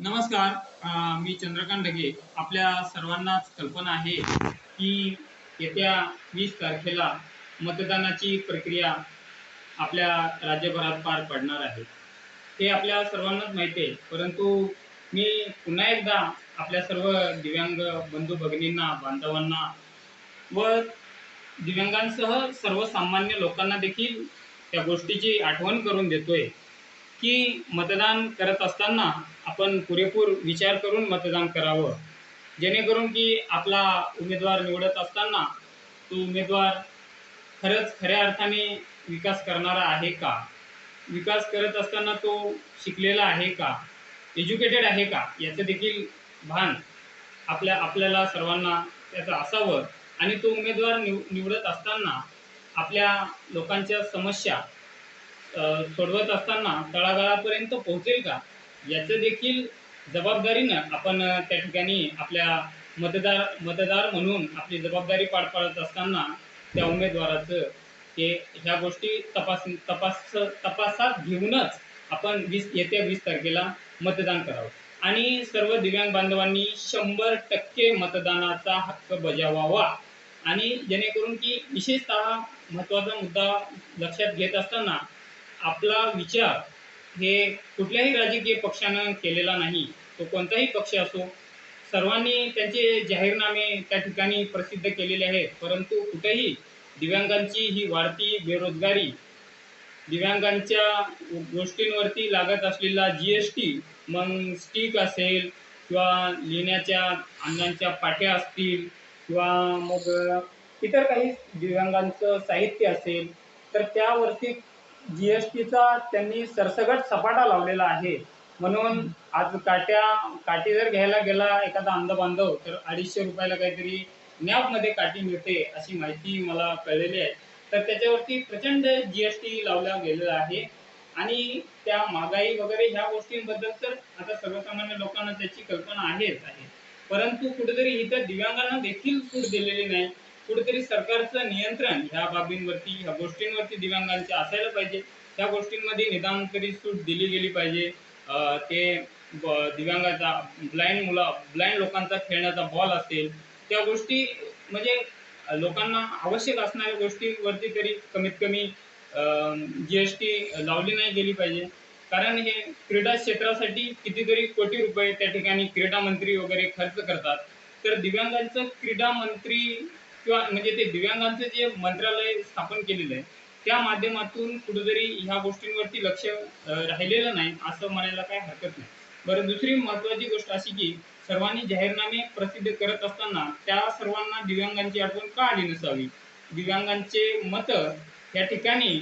नमस्कार. मी चंद्रकांत ढगे. आपल्या सर्वांनाच कल्पना आहे की येत्या 20 तारखेला मतदानाची प्रक्रिया आपल्या राज्यभरात पार पडणार आहे. हे आपल्या सर्वांनाच माहिती आहे. परंतु मी पुन्हा एकदा आपल्या सर्व दिव्यांग बंधू भगिनींना, बांधवांना व दिव्यांगांसह सर्वसामान्य लोकांना देखील त्या गोष्टीची आठवण करून देतोय की मतदान करत असताना आपण पुरेपूर विचार करून मतदान करावं, जेणेकरून की आपला उमेदवार निवडत असताना तो उमेदवार खरंच खऱ्या अर्थाने विकास करणारा आहे का, विकास करत असताना तो शिकलेला आहे का, एज्युकेटेड आहे का, याचं देखील भान आपल्याला सर्वांना त्याचं असावं. आणि तो उमेदवार निवडत असताना आपल्या लोकांच्या समस्या सोडवत असताना तळागाळापर्यंत पोहोचेल का, याचं देखील जबाबदारीनं आपण त्या ठिकाणी आपल्या मतदार म्हणून आपली जबाबदारी पार पाडत असताना त्या उमेदवाराचं ह्या गोष्टी तपासात घेऊनच आपण येत्या 20 तारखेला मतदान करावं. आणि सर्व दिव्यांग बांधवांनी 100% मतदानाचा हक्क बजावावा. आणि जेणेकरून की विशेषतः महत्त्वाचा मुद्दा लक्षात घेत असताना आपला विचार हे कुठल्याही राजकीय पक्षानं केलेला नाही. तो कोणताही पक्ष असो, सर्वांनी त्यांचे जाहीरनामे त्या ठिकाणी प्रसिद्ध केलेले आहेत. परंतु कुठेही दिव्यांगांची ही वाढती बेरोजगारी, दिव्यांगांच्या गोष्टींवरती लागत असलेला GST, मग स्टिक असेल किंवा लिहिण्याच्या अन्नांच्या पाट्या असतील किंवा मग इतर काही दिव्यांगांचं साहित्य असेल, तर त्यावरती GSTचा त्यांनी सरसकट सपाटा लावलेला आहे. म्हणून आज काठी जर घ्यायला गेला एखादा अंध बांधव तर 250 रुपयाला काहीतरी नॅपमध्ये काठी मिळते अशी माहिती मला कळलेली आहे. तर त्याच्यावरती प्रचंड GST लावला गेलेला आहे. आणि त्या महागाई वगैरे ह्या गोष्टींबद्दल तर आता सर्वसामान्य लोकांना त्याची कल्पना आहेच आहे. परंतु कुठेतरी इथं दिव्यांगांना देखील सूट दिलेली नाही. कुठेतरी सरकारचं नियंत्रण ह्या बाबींवरती, ह्या गोष्टींवरती दिव्यांगांचे असायला पाहिजे. त्या गोष्टींमध्ये निदान तरी सूट दिली गेली पाहिजे. ते दिव्यांगाचा ब्लाइंड लोकांचा खेळण्याचा बॉल असेल, त्या गोष्टी म्हणजे लोकांना आवश्यक असणाऱ्या गोष्टींवरती तरी कमीत कमी GST लावली नाही गेली पाहिजे. कारण हे क्रीडा क्षेत्रासाठी कितीतरी कोटी रुपये त्या ठिकाणी क्रीडा मंत्री वगैरे खर्च करतात. तर दिव्यांगांचं क्रीडा मंत्री किंवा म्हणजे ते दिव्यांगांचं जे मंत्रालय स्थापन केलेलं आहे त्या माध्यमातून कुठेतरी ह्या गोष्टींवरती लक्ष राहिलेलं नाही असं म्हणायला काही हरकत नाही. बरं, दुसरी महत्त्वाची गोष्ट अशी की सर्वांनी जाहीरनामे प्रसिद्ध करत असताना त्या सर्वांना दिव्यांगांची आठवण का आली नसावी. दिव्यांगांचे मत या ठिकाणी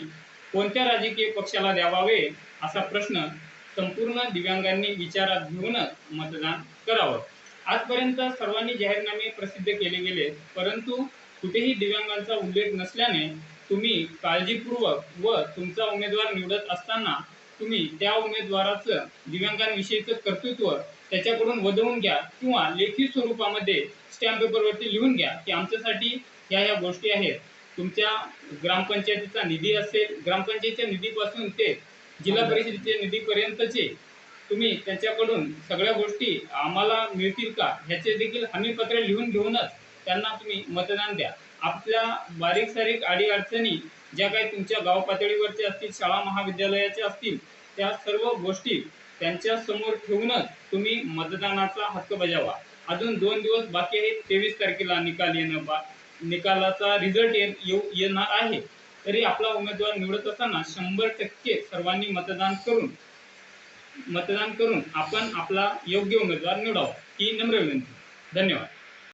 कोणत्या राजकीय पक्षाला द्यावावे असा प्रश्न संपूर्ण दिव्यांगांनी विचारात घेऊनच मतदान करावं. आजपर्यंत सर्वांनी जाहीरनामे प्रसिद्ध केले गेले, परंतु कुठेही दिव्यांगांचा उल्लेख नसल्याने तुम्ही काळजीपूर्वक व तुमचा उमेदवार निवडत असताना तुम्ही त्या उमेदवाराचं दिव्यांगांविषयीचं कर्तृत्व त्याच्याकडून वदवून घ्या किंवा लेखी स्वरूपामध्ये स्टॅम्प पेपरवरती लिहून घ्या की आमच्यासाठी ह्या गोष्टी आहेत. तुमच्या ग्रामपंचायतीचा निधी असेल, ग्रामपंचायतीच्या निधीपासून ते जिल्हा परिषदेच्या निधीपर्यंतचे तुम्ही त्यांच्याकडून सगळ्या गोष्टी आम्हाला मिळतील का ह्याचे देखील हमीपत्र लिहून घेऊनच त्यांना तुम्ही मतदान द्या. आपल्या बारीक सारीक अडीअडचणी ज्या काही तुमच्या गाव पातळीवरच्या असतील, शाळा महाविद्यालयाच्या असतील, त्या सर्व गोष्टी त्यांच्या समोर ठेवूनच तुम्ही मतदानाचा हक्क बजावा. अजून 2 दिवस बाकी आहेत. 23 तारखेला निकालाचा रिझल्ट येणार आहे. तरी आपला उमेदवार निवडत असताना 100% सर्वांनी मतदान करून आपण आपला योग्य उमेदवार निवडावा ही नम्र विनंती. धन्यवाद.